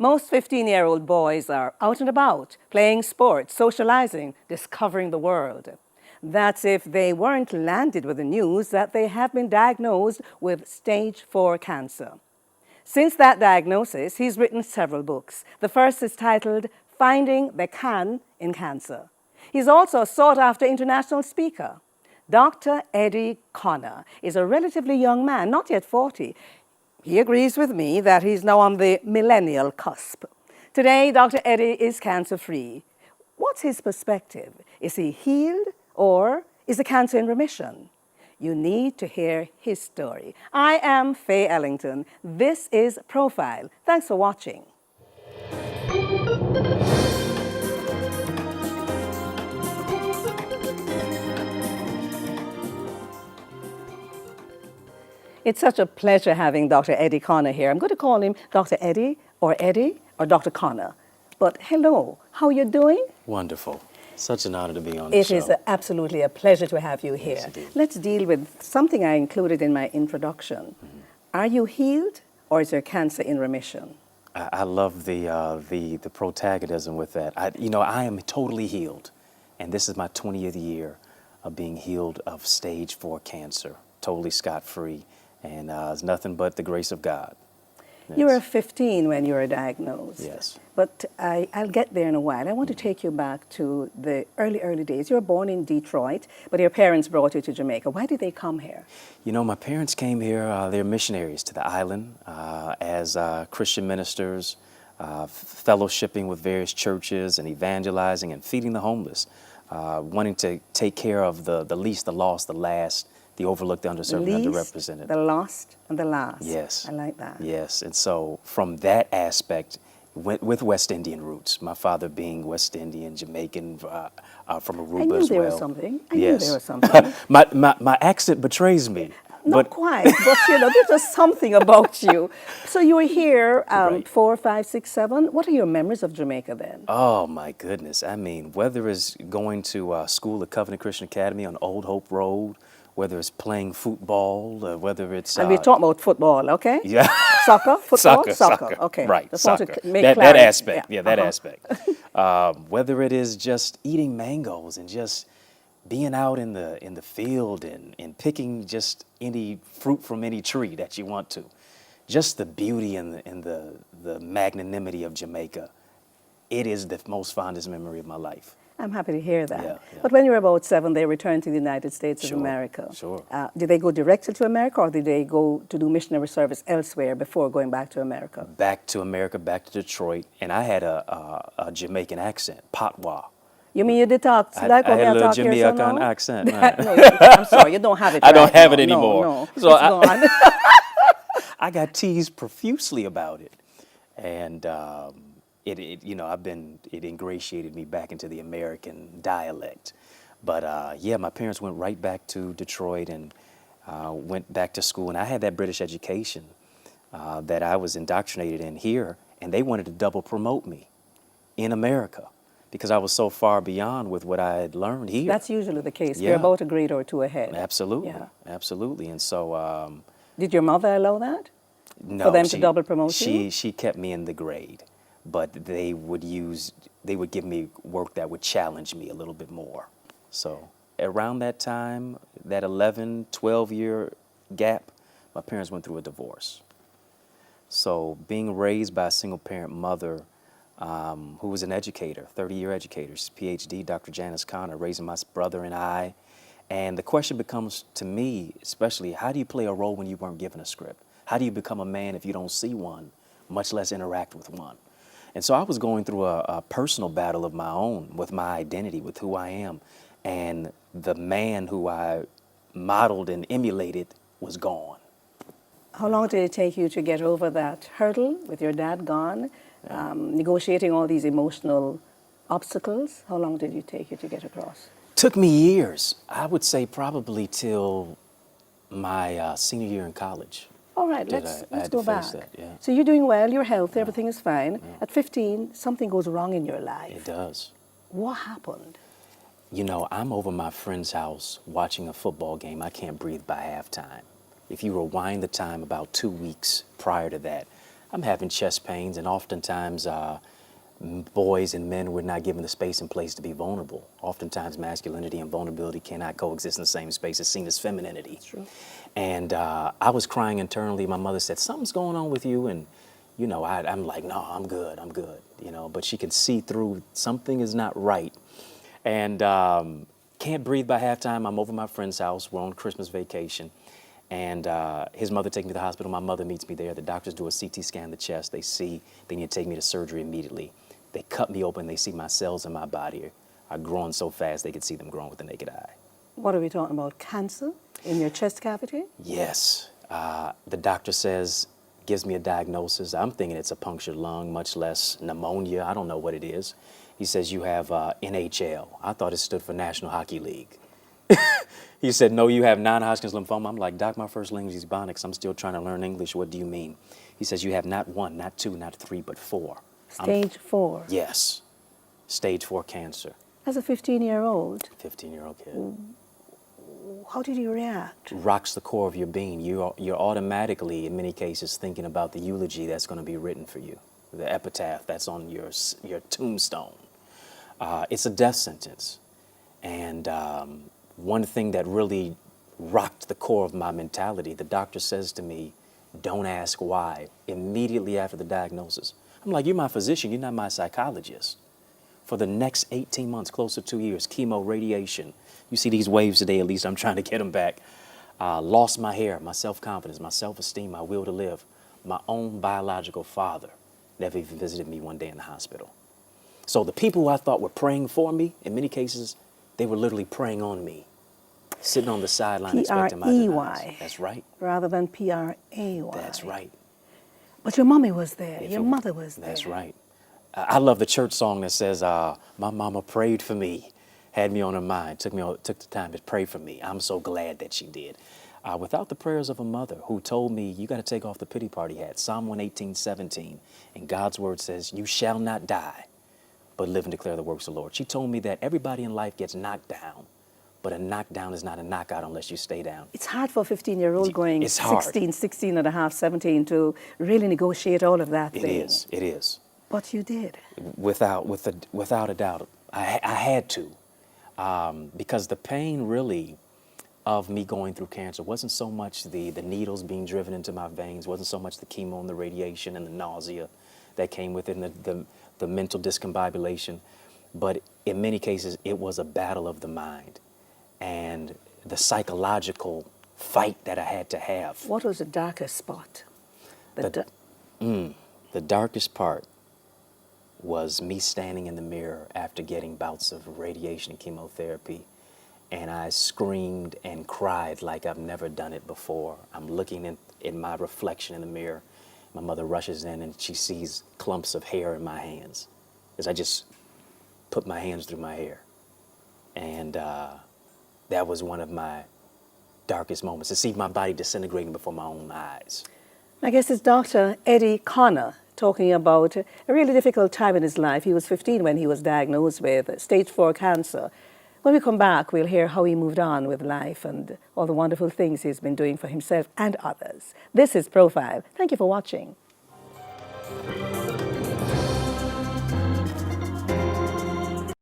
Most 15-year-old boys are out and about, playing sports, socializing, discovering the world. That's if they weren't landed with the news that they have been diagnosed with stage 4 cancer. Since that diagnosis, he's written several books. The first is titled Finding the Can in Cancer. He's also a sought-after international speaker. Dr. Eddie Connor is a relatively young man, not yet 40. He agrees with me that he's now on the millennial cusp. Today, Dr. Eddie is cancer-free. What's his perspective? Is he healed or is the cancer in remission? You need to hear his story. I am Faye Ellington. This is Profile. Thanks for watching. It's such a pleasure having Dr. Eddie Connor here. I'm going to call him Dr. Eddie or Dr. Connor. But hello, how are you doing? Wonderful. Such an honor to be on the show. It is absolutely a pleasure to have you here. Yes, let's deal with something I included in my introduction. Are you healed or is your cancer in remission? I love the protagonism with that. I am totally healed, and this is my 20th year of being healed of stage 4 cancer, totally scot-free, and it's nothing but the grace of God. Yes. You were 15 when you were diagnosed. Yes. But I'll get there in a while. I want to take you back to the early days. You were born in Detroit, but your parents brought you to Jamaica. Why did they come here? You know, my parents came here, they're missionaries to the island as Christian ministers, fellowshipping with various churches and evangelizing and feeding the homeless, wanting to take care of the least, the lost, the last, the overlooked, the underserved, and underrepresented. The lost and the last. Yes. I like that. Yes, and so from that aspect, with West Indian roots, my father being West Indian, Jamaican, from Aruba as well. I knew there was something. I knew Yes. there was something. my accent betrays me. Not quite, but there's just something about you. So you were here Right. 4, 5, 6, 7. What are your memories of Jamaica then? Oh my goodness! I mean, whether it's going to school at Covenant Christian Academy on Old Hope Road, whether it's playing football, whether it's And we're talking about football, okay? yeah. Soccer, football, Soccer. Okay. Right, Just want soccer. to make That clarity. aspect, that aspect. Whether it is just eating mangoes and just being out in the field and picking just any fruit from any tree that you want to. Just the beauty and the magnanimity of Jamaica. It is the most fondest memory of my life. I'm happy to hear that. Yeah. But when you were about 7, they returned to the United States Sure, of America. sure. Did they go directly to America or did they go to do missionary service elsewhere before going back to America? Back to America, back to Detroit, and I had a Jamaican accent, patois. You mean you did talk I like had when a I little talk here, so Jamaican no? accent. No, I'm sorry, you don't have it I don't right have now. it anymore. No. So It's gone. I got teased profusely about it, and it ingratiated me back into the American dialect. But yeah, my parents went right back to Detroit and went back to school, and I had that British education that I was indoctrinated in here, and they wanted to double promote me in America because I was so far beyond with what I had learned here. That's usually the case. Yeah. You're about a grade or 2 ahead. Absolutely, Yeah. absolutely, and so. Did your mother allow that? No, For them to double promote you? She kept me in the grade, but they would give me work that would challenge me a little bit more. So around that time, that 11, 12-year gap, my parents went through a divorce. So being raised by a single-parent mother who was an educator, 30-year educator, she's PhD, Dr. Janice Connor, raising my brother and I. And the question becomes to me, especially, how do you play a role when you weren't given a script? How do you become a man if you don't see one, much less interact with one? And so I was going through a personal battle of my own with my identity, with who I am. And the man who I modeled and emulated was gone. How long did it take you to get over that hurdle with your dad gone, negotiating all these emotional obstacles? How long did it take you to get across? Took me years. I would say probably till my senior year in college. All right, I let's had go to face back. that, yeah. So you're doing well, you're healthy, everything is fine. At 15, something goes wrong in your life. It does. What happened? You know, I'm over my friend's house watching a football game. I can't breathe by halftime. If you rewind the time about 2 weeks prior to that, I'm having chest pains, and oftentimes boys and men were not given the space and place to be vulnerable. Oftentimes masculinity and vulnerability cannot coexist in the same space. It's seen as femininity. That's true. And I was crying internally. My mother said, something's going on with you. And, you know, I'm like, no, I'm good, you know. But she can see through something is not right. And can't breathe by halftime. I'm over at my friend's house. We're on Christmas vacation. And his mother takes me to the hospital. My mother meets me there. The doctors do a CT scan of the chest. They see they need to take me to surgery immediately. They cut me open. They see my cells in my body are growing so fast they could see them growing with the naked eye. What are we talking about? Cancer in your chest cavity? Yes. The doctor says, gives me a diagnosis. I'm thinking it's a punctured lung, much less pneumonia. I don't know what it is. He says, you have NHL. I thought it stood for National Hockey League. He said, no, you have non-Hodgkin's lymphoma. I'm like, Doc, my first language is Ebonics. I'm still trying to learn English. What do you mean? He says, you have not 1, not 2, not 3, but 4. Stage 4. Yes. Stage 4 cancer. As a 15-year-old, 15-year-old kid. how did you react? Rocks the core of your being. You're automatically, in many cases, thinking about the eulogy that's going to be written for you, the epitaph that's on your tombstone. It's a death sentence. And one thing that really rocked the core of my mentality, the doctor says to me, don't ask why, immediately after the diagnosis. I'm like, you're my physician, you're not my psychologist. For the next 18 months, close to 2 years, chemo, radiation. You see these waves today, at least I'm trying to get them back. Lost my hair, my self-confidence, my self-esteem, my will to live. My own biological father never even visited me one day in the hospital. So the people who I thought were praying for me, in many cases, they were literally praying on me, sitting on the sideline expecting my demise. P-R-E-Y. That's right. Rather than P-R-A-Y. That's right. But your mommy was there. Your mother was there. That's right. I love the church song that says, my mama prayed for me, had me on her mind, took the time to pray for me. I'm so glad that she did. Without the prayers of a mother who told me, you got to take off the pity party hat, Psalm 118:17, and God's word says, you shall not die, but live and declare the works of the Lord. She told me that everybody in life gets knocked down, but a knockdown is not a knockout unless you stay down. It's hard for a 15-year-old going It's hard. 16 and a half, 17 to really negotiate all of that thing. It is. But you did. Without a doubt. I had to. Because the pain really of me going through cancer wasn't so much the needles being driven into my veins, wasn't so much the chemo and the radiation and the nausea that came with it, and the mental discombobulation, but in many cases it was a battle of the mind and the psychological fight that I had to have. What was the darkest spot? The darkest part was me standing in the mirror after getting bouts of radiation and chemotherapy, and I screamed and cried like I've never done it before. I'm looking in my reflection in the mirror. My mother rushes in and she sees clumps of hair in my hands as I just put my hands through my hair. And that was one of my darkest moments, to see my body disintegrating before my own eyes. I guess it's Dr. Eddie Connor talking about a really difficult time in his life. He was 15 when he was diagnosed with stage 4 cancer. When we come back, we'll hear how he moved on with life and all the wonderful things he's been doing for himself and others. This is Profile. Thank you for watching.